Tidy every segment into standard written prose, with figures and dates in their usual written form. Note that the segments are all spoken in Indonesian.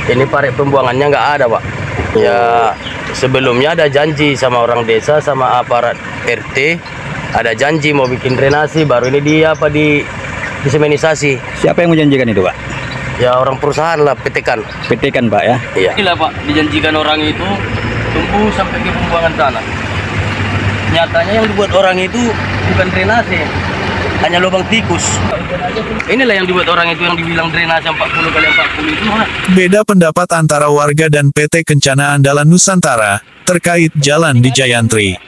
Ini parit pembuangannya nggak ada, Pak. Ya, sebelumnya ada janji sama orang desa, sama aparat RT, ada janji mau bikin drenase, baru ini dia disemenisasi. Siapa yang menjanjikan itu, Pak? Ya orang perusahaan lah, PT Kan. PT Kan, Pak, ya? Iya. Gila, Pak, dijanjikan orang itu tunggu sampai ke pembuangan tanah. Nyatanya yang dibuat orang itu bukan drenase, hanya lubang tikus. Inilah yang dibuat orang itu, yang dibilang drenase 40 kali 40 itu. Beda pendapat antara warga dan PT Kencana Andalan Nusantara terkait jalan di Jayantri.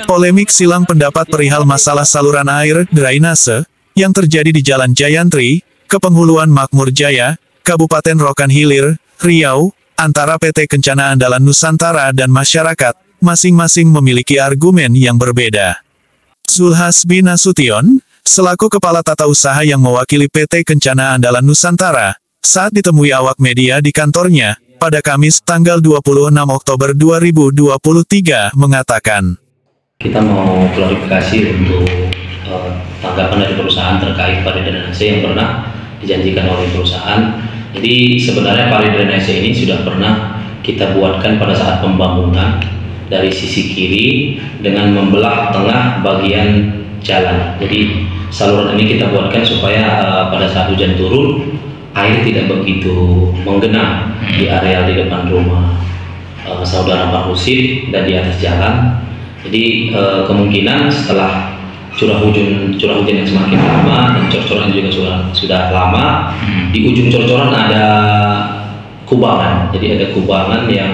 Polemik silang pendapat perihal masalah saluran air drainase yang terjadi di Jalan Jayantri, Kepenghuluan Makmur Jaya, Kabupaten Rokan Hilir, Riau, antara PT Kencana Andalan Nusantara dan masyarakat, masing-masing memiliki argumen yang berbeda. Zulhasbi Nasution, selaku Kepala Tata Usaha yang mewakili PT Kencana Andalan Nusantara, saat ditemui awak media di kantornya, pada Kamis tanggal 26 Oktober 2023, mengatakan, kita mau klarifikasi untuk tanggapan dari perusahaan terkait parit drainase yang pernah dijanjikan oleh perusahaan. Jadi sebenarnya parit drainase ini sudah pernah kita buatkan pada saat pembangunan dari sisi kiri dengan membelah tengah bagian jalan. Jadi saluran ini kita buatkan supaya pada saat hujan turun air tidak begitu menggenang di area di depan rumah saudara Pak Husin dan di atas jalan. Jadi kemungkinan setelah curah hujan yang semakin lama dan cor-coran juga sudah lama, di ujung cor-coran ada kubangan. Jadi ada kubangan yang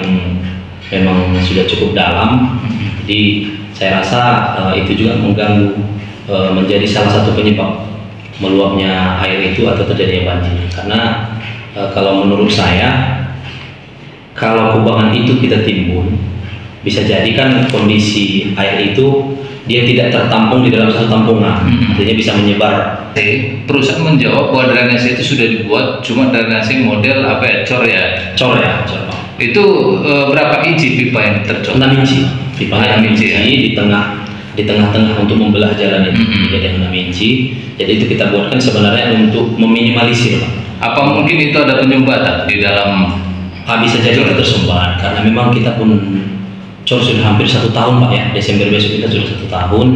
memang sudah cukup dalam. Jadi saya rasa itu juga mengganggu, menjadi salah satu penyebab meluapnya air itu atau terjadinya banjir. Karena kalau menurut saya, kalau kubangan itu kita timbun, bisa jadi kan kondisi air itu dia tidak tertampung di dalam satu tampungan, artinya bisa menyebar. Perusahaan menjawab bahwa drainase itu sudah dibuat, cuma drainase model apa ya, cor ya. Itu berapa inci pipa yang tercor? 6 inci. Pipa 6 inci ya? di tengah-tengah untuk membelah jalan itu, jadi 6 inci. Jadi itu kita buatkan sebenarnya untuk meminimalisir, Pak. Apa mungkin itu ada penyumbatan di dalam? Bisa jadi itu tersumbat karena memang kita pun cor sudah hampir 1 tahun, Pak, ya. Desember besok kita sudah 1 tahun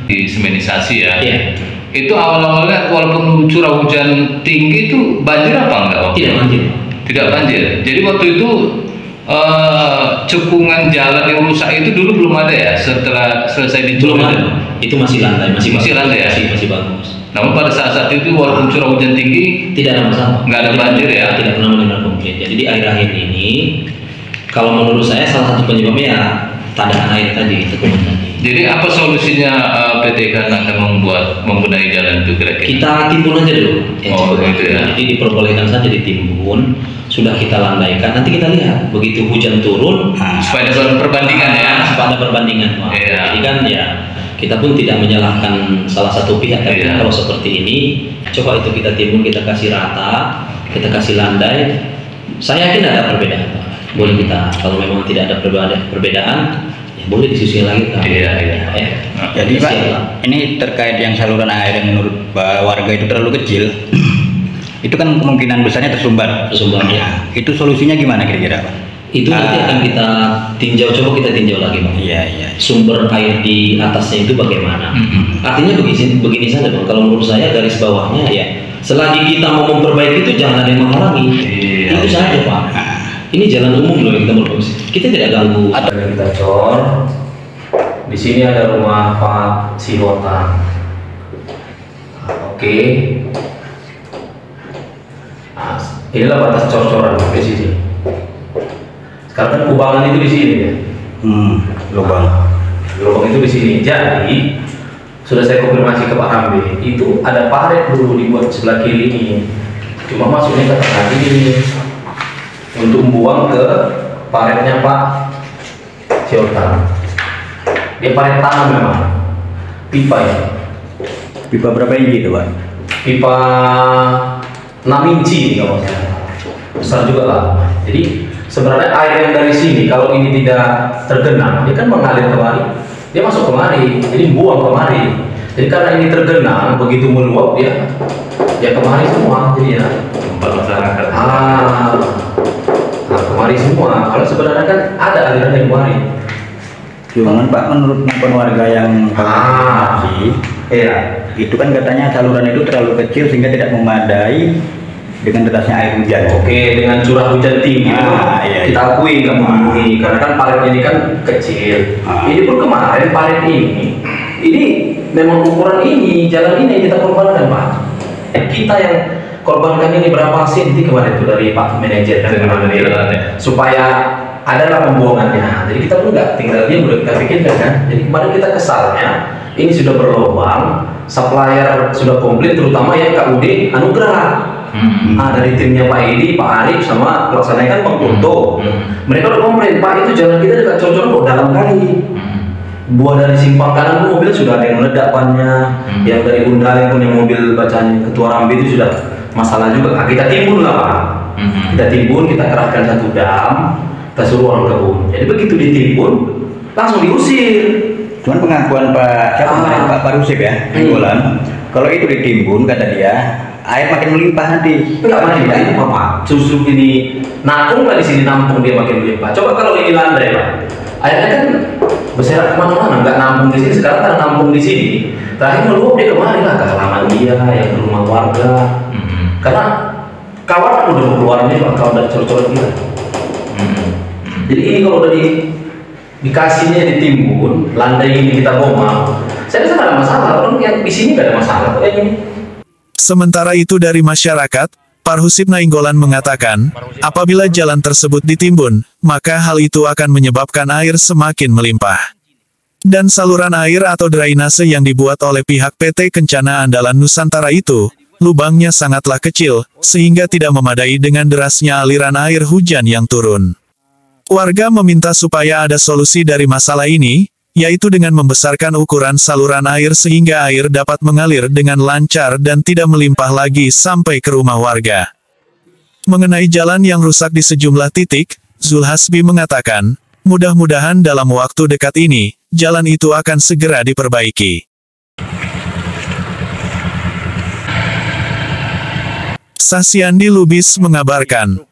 Di semenisasi ya. Iya. Itu awal-awalnya walaupun curah hujan tinggi itu banjir apa enggak? Tidak banjir. Tidak banjir. Jadi waktu itu cekungan jalan yang rusak itu dulu belum ada ya, setelah selesai dicor? Belum ada. Itu masih landai, masih landai ya? Masih bagus. Namun pada saat itu walaupun curah hujan tinggi Tidak ada masalah. nggak ada banjir ya? Tidak pernah benar komplit. Jadi di akhir-akhir ini, kalau menurut saya salah satu penyebabnya ya tandaan air tadi, cekungan tadi. Jadi apa solusinya PT Kan akan membenahi jalan itu kira-kira? Kita timbun aja dulu. Gitu ya. Jadi diperbolehkan saja ditimbun, sudah kita landaikan. Nanti kita lihat begitu hujan turun, supaya ada perbandingan ya. Supaya ada perbandingan, Pak. Iya. Jadi kan ya kita pun tidak menyalahkan salah satu pihak, tapi Iya. kalau seperti ini, coba itu kita timbun, kita kasih rata, kita kasih landai. Saya yakin ada perbedaan, Pak. Boleh kita, kalau memang tidak ada perbedaan, ya boleh disusun lagi, Kak. Iya. Jadi, Pak, ini terkait yang saluran air yang menurut warga itu terlalu kecil, itu kan kemungkinan besarnya tersumbat. Ya. Itu solusinya gimana kira-kira, Pak? Itu nanti akan kita tinjau, coba kita tinjau lagi, Pak. Iya. Sumber air di atasnya itu bagaimana? Artinya begini saja, Bang. Kalau menurut saya garis bawahnya ya, selagi kita mau memperbaiki itu jangan ada yang menghalangi. Iya. Itu saja, Pak. Ini jalan umum loh yang kita berfungsi. Kita tidak ganggu. Ada kita cor. Di sini ada rumah Pak Sihotan. Oke. Nah, inilah batas cor-coran di sini. Sekarang kan kubangan itu di sini ya. Lubang. Lubang itu di sini. Jadi sudah saya konfirmasi ke Pak Hamdi, itu ada parit dulu dibuat sebelah kiri ini. Cuma masuknya ke tengah ini untuk membuang ke paritnya Pak Siotan. Dia parit tanah memang. Pipa ya. Pipa berapa inci itu, Pak? Pipa 6 inci kalau saya. Besar juga lah. Jadi sebenarnya air yang dari sini kalau ini tidak tergenang, dia kan mengalir kemari. Dia masuk kemari, jadi buang kemari. Jadi karena ini tergenang, begitu meluap dia kemari semua jadi ya. Tempat masyarakat. kemari semua. Kalau sebenarnya kan ada aliran yang kemari. Cuman Pak, menurut pengakuan warga yang informasi, Iya. itu kan katanya saluran itu terlalu kecil sehingga tidak memadai dengan derasnya air hujan. Oke, dengan curah hujan tinggi, iya. kita akui nggak memenuhi, karena kan parit ini kan kecil. Ini pun kemarin parit ini memang ukuran ini, jalan ini yang kita korbankan Pak. Kita yang korbankan ini berapa senti kemarin itu dari Pak Manajer dan supaya adalah pembuangannya. Jadi kita pun nggak tinggal diam, udah kita pikirkan kan. Jadi kemarin kita kesalnya ini sudah berlubang, supplier sudah komplit, terutama yang KUD Anugrah. Dari timnya Pak Edi, Pak Arif sama pelaksananya kan Bang Kunto. Mereka udah komplain, Pak itu jalan kita dekat cocok kok dalam kali. Buah dari simpang kanan pun mobil sudah ada yang meledak bannya. Yang dari Undang pun yang mobil bacaan Ketua Rambi itu sudah masalah juga. Nah, kita timbun lah Pak. Kita timbun, kita kerahkan satu dam, kita suruh orang kebun. Jadi begitu ditimbun, langsung diusir. Cuman pengakuan Pak Rusip ya, Bolan, kalau itu ditimbun kata dia, air makin melimpah nanti. Enggak melimpah Pak. Justru ini nampung lah di sini, nampung dia makin melimpah. Coba kalau ini landai Pak, airnya kan berserak kemana-mana, nggak nampung di sini. Sekarang kan nampung di sini. Terakhir meluap dia kemari lah ke halaman dia, yang ke rumah warga. Karena kawan udah mau keluar ini Pak, kawan dari cor-cor kita. Jadi ini kalau udah dikasihnya ditimbun, landai ini kita boma, saya rasa nggak ada masalah. Orang yang di sini nggak ada masalah kok yang ini. Sementara itu dari masyarakat, Parhusip Nainggolan mengatakan, apabila jalan tersebut ditimbun, maka hal itu akan menyebabkan air semakin melimpah. Dan saluran air atau drainase yang dibuat oleh pihak PT Kencana Andalan Nusantara itu, lubangnya sangatlah kecil, sehingga tidak memadai dengan derasnya aliran air hujan yang turun. Warga meminta supaya ada solusi dari masalah ini, yaitu dengan membesarkan ukuran saluran air sehingga air dapat mengalir dengan lancar dan tidak melimpah lagi sampai ke rumah warga. Mengenai jalan yang rusak di sejumlah titik, Zulhasbi mengatakan, mudah-mudahan dalam waktu dekat ini, jalan itu akan segera diperbaiki. Sasyandi Lubis mengabarkan.